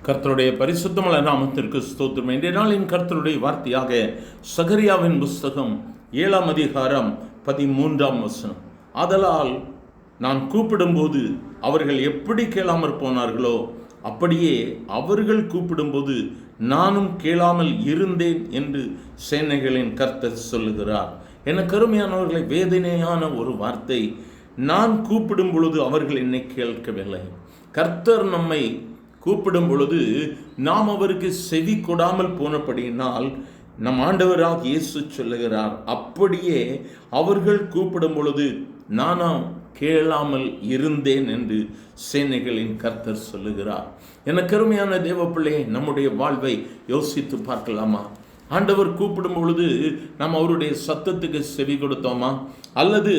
கர்த்தருடைய பரிசுத்தமுள்ள நாமத்திற்கு ஸ்தோத்திரம். இன்றைய நாளின் கர்த்தருடைய வார்த்தையாக சகரியாவின் புஸ்தகம் 7ஆம் அதிகாரம் 13ஆம் வசனம். ஆதலால் நான் கூப்பிடும்போது அவர்கள் எப்படி கேளாமற் போனார்களோ அப்படியே அவர்கள் கூப்பிடும்போது நானும் கேளாமல் இருந்தேன் என்று சேனைகளின் கர்த்தர் சொல்லுகிறார். எனக்கு அருமையானவர்களை, வேதனையான ஒரு வார்த்தை. நான் கூப்பிடும் பொழுது அவர்கள் என்னை கேட்கவில்லை. கர்த்தர் நம்மை கூப்பிடும் பொழுது நாம் அவருக்கு செவி கொடாமல் போனபடியினால் நம் ஆண்டவராக இயேசு சொல்லுகிறார், அப்படியே அவர்கள் கூப்பிடும் பொழுது நானும் கேளாமல் இருந்தேன் என்று சேனைகளின் கர்த்தர் சொல்லுகிறார். எனக்கு அருமையான தேவப்பிள்ளையை, நம்முடைய வாழ்வை யோசித்து பார்க்கலாமா? ஆண்டவர் கூப்பிடும் பொழுது நாம் அவருடைய சத்தத்துக்கு செவி கொடுத்தோமா? அல்லது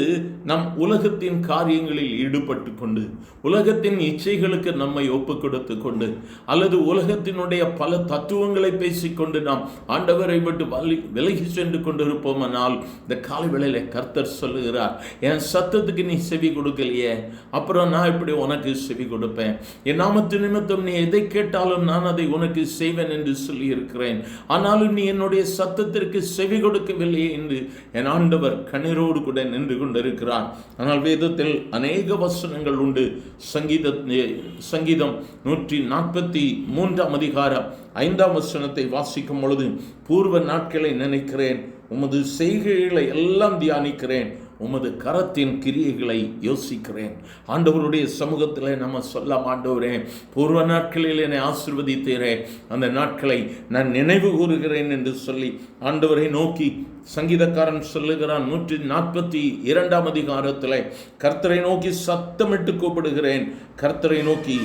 நம் உலகத்தின் காரியங்களில் ஈடுபட்டு கொண்டு, உலகத்தின் இச்சைகளுக்கு நம்மை ஒப்பு கொடுத்து கொண்டு, அல்லது உலகத்தினுடைய பல தத்துவங்களை பேசிக்கொண்டு நாம் ஆண்டவரை விட்டு விலகி சென்று கொண்டிருப்போமானால், இந்த காலை வேளையில கர்த்தர் சொல்லுகிறார், என் சத்தத்துக்கு நீ செவி கொடுக்கலையே, அப்புறம் நான் இப்படி உனக்கு செவி கொடுப்பேன்? என் நாமத்து நிமித்தம் நீ எதை கேட்டாலும் நான் அதை உனக்கு செய்வேன் என்று சொல்லி இருக்கிறேன். ஆனாலும் நீ என்னுடைய சத்தத்திற்கு செவி கொடுக்கவில்லையே என்று என் ஆண்டவர் கண்ணீரோடு கூட நின்று கொண்டிருக்கிறார். ஆனால் வேதத்தில் அநேக வசனங்கள் உண்டு. சங்கீதம் 143ஆம் அதிகாரம் 5ஆம் வசனத்தை வாசிக்கும் பொழுது, பூர்வ நாட்களை நினைக்கிறேன், உமது செய்கைகளை எல்லாம் தியானிக்கிறேன், உமது கரத்தின் கிரியைகளை யோசிக்கிறேன். ஆண்டவருடைய சமூகத்தில் நம்ம சொல்லலாம், ஆண்டவரே, பூர்வ நாட்களில் என்னை ஆசீர்வதித்தீரே, அந்த நாட்களை நான் நினைவு கூறுகிறேன் என்று சொல்லி ஆண்டவரை நோக்கி சங்கீதக்காரன் சொல்லுகிறான். 142ஆம் அதிகாரத்தில், கர்த்தரை நோக்கி சத்தமிட்டு கூப்பிடுகிறேன், கர்த்தரை நோக்கி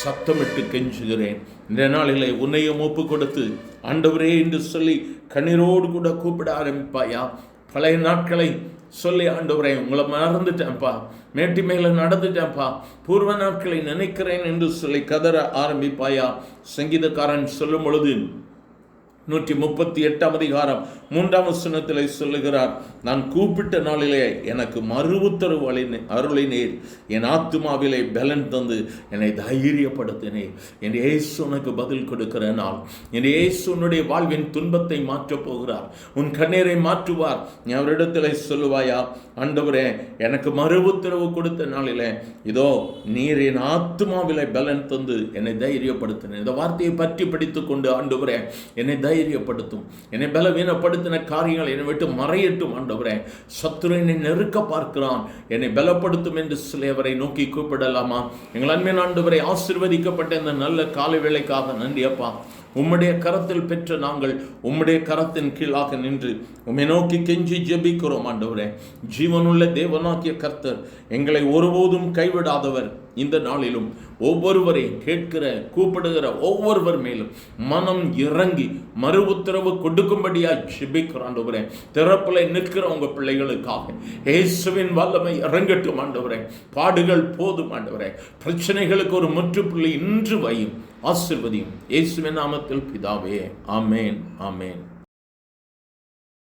சத்தமிட்டு கெஞ்சுகிறேன். இந்த நாளிலே உன்னையும் ஒப்பு கொடுத்து ஆண்டவரே என்று சொல்லி கண்ணீரோடு கூட கூப்பிட ஆரம்பிப்பாயா? பழைய நாட்களை சொல்லி, ஆண்டவரே உங்களை மறந்துட்டேன்ப்பா, மேட்டி மேலே நடந்துட்டேன்ப்பா, பூர்வ நாட்களை நினைக்கிறேன் என்று சொல்லி கதற ஆரம்பிப்பாயா? சங்கீதக்காரன் சொல்லும் பொழுது 138ஆம் அதிகாரம் 3ஆம் வசனத்தில் சொல்லுகிறார், நான் கூப்பிட்ட நாளிலே எனக்கு மறு உத்தரவு அருளினேர், என் ஆத்துமாவிலே பலன் தந்து என்னை தைரியப்படுத்தினேர். என் இயேசு உனக்கு பதில் கொடுக்கிற நாள். என் இயேசு உன்னுடைய வாழ்வின் துன்பத்தை மாற்றப் போகிறார், உன் கண்ணீரை மாற்றுவார். நீ அவரிடத்தில் சொல்லுவாயா, ஆண்டவரே எனக்கு மறு உத்தரவு கொடுத்த நாளிலே இதோ நீர் என் ஆத்துமாவிலே பலன் தந்து என்னை தைரியப்படுத்தினேன். இந்த வார்த்தையை பற்றி படித்துக் கொண்டு, ஆண்டவரே என்னை தைரியப்படுத்தும், என்னை பலவீனப்படுத்தின காரியங்கள் என்னை விட்டு மறையட்டும். ஆண்டவரே, சத்துரு என்னை நெருக்க பார்க்கிறான், என்னை பலப்படுத்தும் என்று சொல்லி அவரை நோக்கி கூப்பிடலாமா? எங்கள் அன்பின் ஆண்டவரை, ஆசீர்வதிக்கப்பட்ட இந்த நல்ல காலை வேளைக்காக நன்றி அப்பா. உம்முடைய கரத்தில் பெற்ற நாங்கள் உம்முடைய கரத்தின் கீழாக நின்று உம்மை நோக்கி கெஞ்சி ஜெபிக்கிறோம். ஆண்டவரே, ஜீவனுள்ள தேவனாகிய கர்த்தர் எங்களை ஒருபோதும் கைவிடாதவர். இந்த நாளிலும் ஒவ்வொருவரையும் கேட்கிற கூப்பிடுகிற ஒவ்வொருவர் மேலும் மனம் இறங்கி மறு உத்தரவு கொடுக்கும்படியாக ஜெபிக்கிறோம். ஆண்டவரே, திறப்பில் நிற்கிற உங்க பிள்ளைகளுக்காக இயேசுவின் வல்லமை இறங்கட்டும். ஆண்டவரே, பாடுகள் போதும். ஆண்டவரே, பிரச்சனைகளுக்கு ஒரு முற்றுப்புள்ளி இன்று வையும், ஆசீர்வதியும். இயேசுவின் நாமத்தில் பிதாவே, ஆமேன், ஆமேன்.